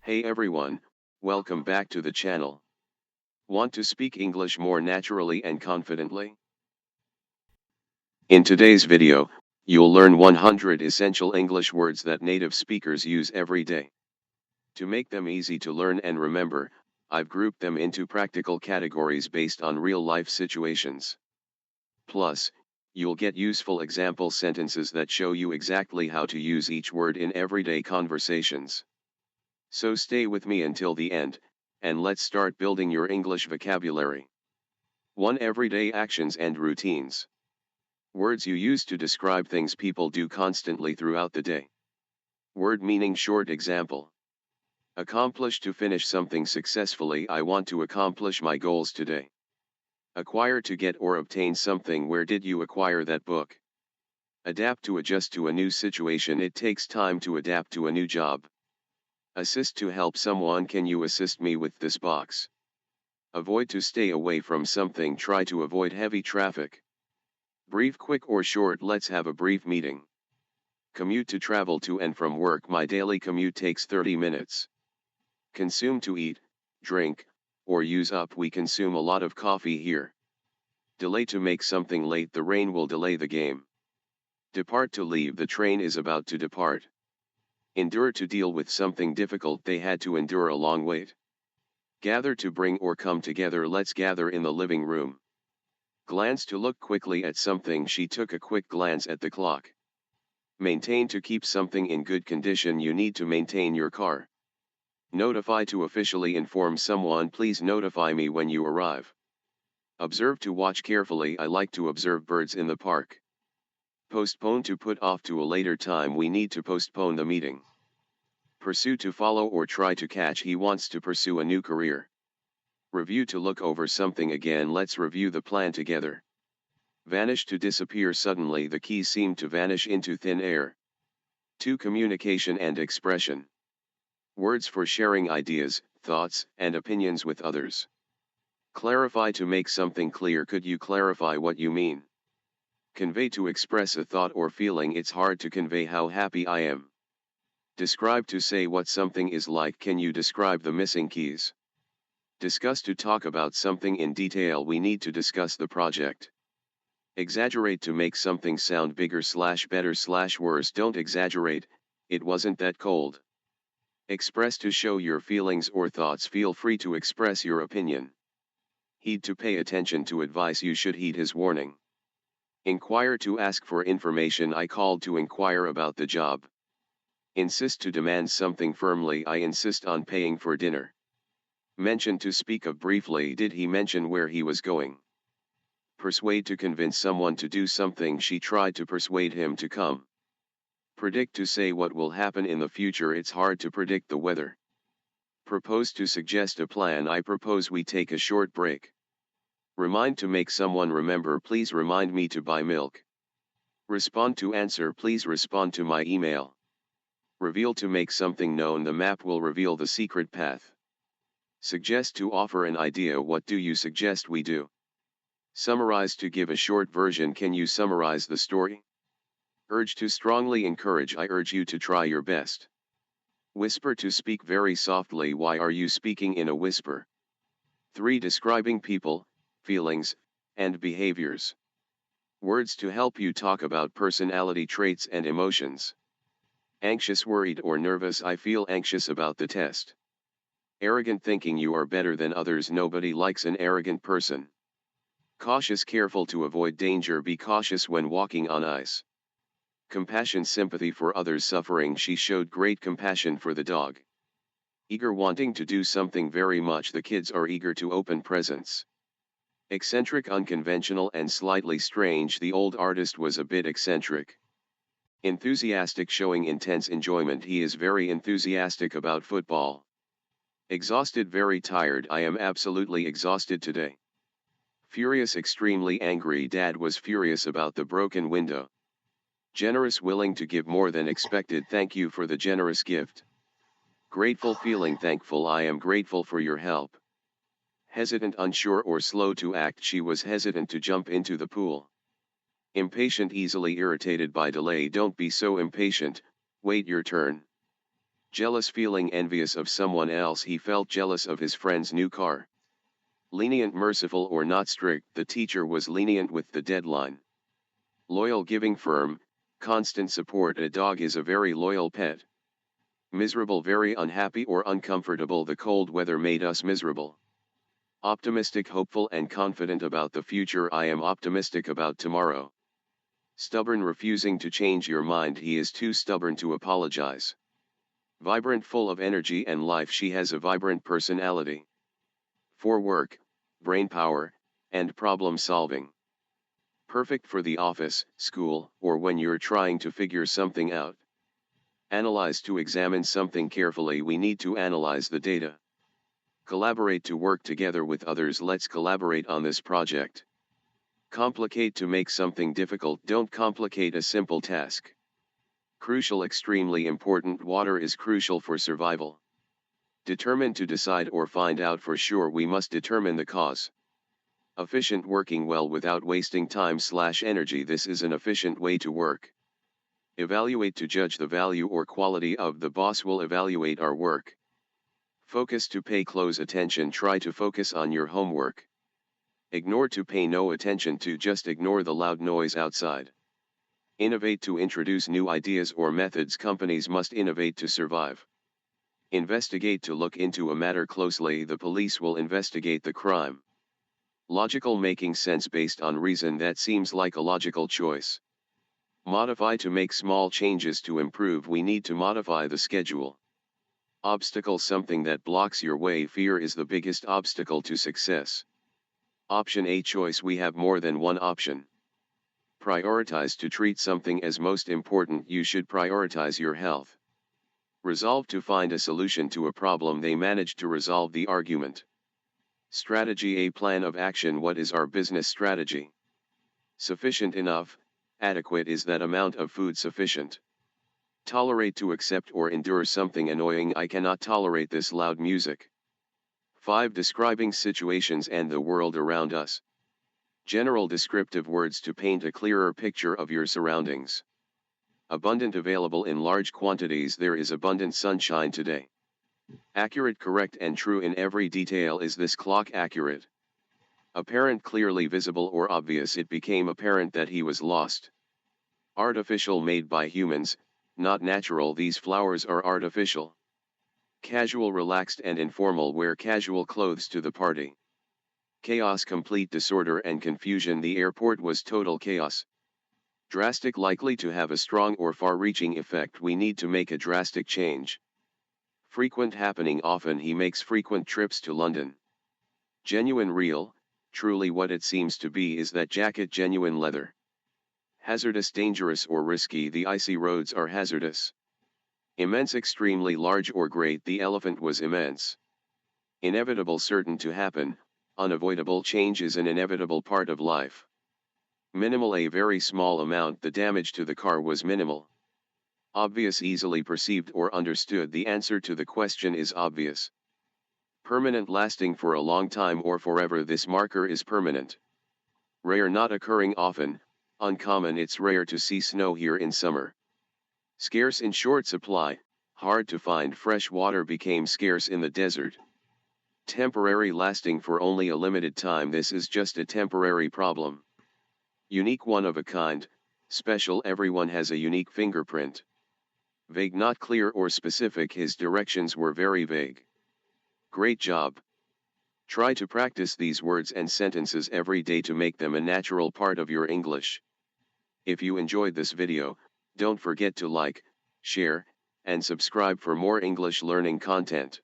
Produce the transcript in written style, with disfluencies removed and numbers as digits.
Hey everyone, welcome back to the channel. Want to speak English more naturally and confidently? In today's video, you'll learn 100 essential English words that native speakers use every day. To make them easy to learn and remember, I've grouped them into practical categories based on real-life situations. Plus, you'll get useful example sentences that show you exactly how to use each word in everyday conversations. So stay with me until the end, and let's start building your English vocabulary. 1. Everyday actions and routines. Words you use to describe things people do constantly throughout the day. Word meaning short example. Accomplish, to finish something successfully. I want to accomplish my goals today. Acquire, to get or obtain something. Where did you acquire that book? Adapt, to adjust to a new situation. It takes time to adapt to a new job. Assist, to help someone. Can you assist me with this box? Avoid, to stay away from something. Try to avoid heavy traffic. Brief, quick or short. Let's have a brief meeting. Commute, to travel to and from work. My daily commute takes 30 minutes. Consume, to eat, drink, or use up. We consume a lot of coffee here. Delay, to make something late. The rain will delay the game. Depart, to leave. The train is about to depart. Endure, to deal with something difficult. They had to endure a long wait. Gather, to bring or come together. Let's gather in the living room. Glance, to look quickly at something. She took a quick glance at the clock. Maintain, to keep something in good condition. You need to maintain your car. Notify, to officially inform someone. Please notify me when you arrive. Observe, to watch carefully. I like to observe birds in the park. Postpone, to put off to a later time. We need to postpone the meeting. Pursue, to follow or try to catch. He wants to pursue a new career. Review, to look over something again. Let's review the plan together. Vanish, to disappear suddenly. The keys seemed to vanish into thin air. 2. Communication and expression. Words for sharing ideas, thoughts, and opinions with others. Clarify, to make something clear. Could you clarify what you mean? Convey, to express a thought or feeling. It's hard to convey how happy I am. Describe, to say what something is like. Can you describe the missing keys? Discuss, to talk about something in detail. We need to discuss the project. Exaggerate, to make something sound bigger / better / worse. Don't exaggerate, it wasn't that cold. Express, to show your feelings or thoughts. Feel free to express your opinion. Heed, to pay attention to advice. You should heed his warning. Inquire, to ask for information. I called to inquire about the job. Insist, to demand something firmly. I insist on paying for dinner. Mention, to speak of briefly. Did he mention where he was going? Persuade, to convince someone to do something. She tried to persuade him to come. Predict, to say what will happen in the future. It's hard to predict the weather. Propose, to suggest a plan. I propose we take a short break. Remind, to make someone remember. Please remind me to buy milk. Respond, to answer. Please respond to my email. Reveal, to make something known. The map will reveal the secret path. Suggest, to offer an idea. What do you suggest we do? Summarize, to give a short version. Can you summarize the story? Urge, to strongly encourage. I urge you to try your best. Whisper, to speak very softly. Why are you speaking in a whisper? 3. Describing people, feelings, and behaviors. Words to help you talk about personality traits and emotions. Anxious, worried, or nervous. I feel anxious about the test. Arrogant, thinking you are better than others. Nobody likes an arrogant person. Cautious, careful, to avoid danger. Be cautious when walking on ice. Compassion, sympathy for others' suffering. She showed great compassion for the dog. Eager, wanting to do something very much. The kids are eager to open presents. Eccentric, unconventional, and slightly strange. The old artist was a bit eccentric. Enthusiastic, showing intense enjoyment. He is very enthusiastic about football. Exhausted, very tired. I am absolutely exhausted today. Furious, extremely angry. Dad was furious about the broken window. Generous, willing to give more than expected. Thank you for the generous gift. Grateful, feeling thankful. I am grateful for your help. Hesitant, unsure, or slow to act. She was hesitant to jump into the pool. Impatient, easily irritated by delay. Don't be so impatient, wait your turn. Jealous, feeling envious of someone else. He felt jealous of his friend's new car. Lenient, merciful or not strict. The teacher was lenient with the deadline. Loyal, giving, firm, constant support. A dog is a very loyal pet. Miserable, very unhappy or uncomfortable. The cold weather made us miserable. Optimistic, hopeful and confident about the future. I am optimistic about tomorrow. Stubborn, refusing to change your mind. He is too stubborn to apologize. Vibrant, full of energy and life. She has a vibrant personality. For work, brain power, and problem solving. Perfect for the office, school, or when you're trying to figure something out. Analyze, to examine something carefully. We need to analyze the data. Collaborate, to work together with others. Let's collaborate on this project. Complicate, to make something difficult. Don't complicate a simple task. Crucial, extremely important. Water is crucial for survival. Determined, to decide or find out for sure. We must determine the cause. Efficient, working well without wasting time/energy. This is an efficient way to work. Evaluate, to judge the value or quality of. The boss will evaluate our work. Focus, to pay close attention. Try to focus on your homework. Ignore, to pay no attention to. Just ignore the loud noise outside. Innovate, to introduce new ideas or methods. Companies must innovate to survive. Investigate, to look into a matter closely. The police will investigate the crime. Logical, making sense based on reason. That seems like a logical choice. Modify, to make small changes to improve. We need to modify the schedule. Obstacle, something that blocks your way. Fear is the biggest obstacle to success. Option A, choice. We have more than one option. Prioritize, to treat something as most important. You should prioritize your health. Resolve, to find a solution to a problem. They managed to resolve the argument. Strategy, a plan of action. What is our business strategy? Sufficient, enough. Adequate, is that amount of food sufficient? Tolerate, to accept or endure something annoying. I cannot tolerate this loud music. 5. Describing situations and the world around us. General, descriptive words to paint a clearer picture of your surroundings. Abundant, available in large quantities. There is abundant sunshine today. Accurate, correct and true in every detail. Is this clock accurate? Apparent, clearly visible or obvious. It became apparent that he was lost. Artificial, made by humans, not natural. These flowers are artificial. Casual, relaxed and informal. Wear casual clothes to the party. Chaos, complete disorder and confusion. The airport was total chaos. Drastic, likely to have a strong or far-reaching effect. We need to make a drastic change. Frequent, happening often. He makes frequent trips to London. Genuine, real, truly. What it seems to be is that jacket genuine leather. Hazardous, dangerous or risky. The icy roads are hazardous. Immense, extremely large or great. The elephant was immense. Inevitable, certain to happen. Unavoidable, change is an inevitable part of life. Minimal, a very small amount. The damage to the car was minimal. Obvious, easily perceived or understood. The answer to the question is obvious. Permanent, lasting for a long time or forever. This marker is permanent. Rare, not occurring often. Uncommon, it's rare to see snow here in summer. Scarce, in short supply. Hard to find. Fresh water became scarce in the desert. Temporary, lasting for only a limited time. This is just a temporary problem. Unique, one of a kind. Special, everyone has a unique fingerprint. Vague, not clear or specific. His directions were very vague. Great job. Try to practice these words and sentences every day to make them a natural part of your English. If you enjoyed this video, don't forget to like, share, and subscribe for more English learning content.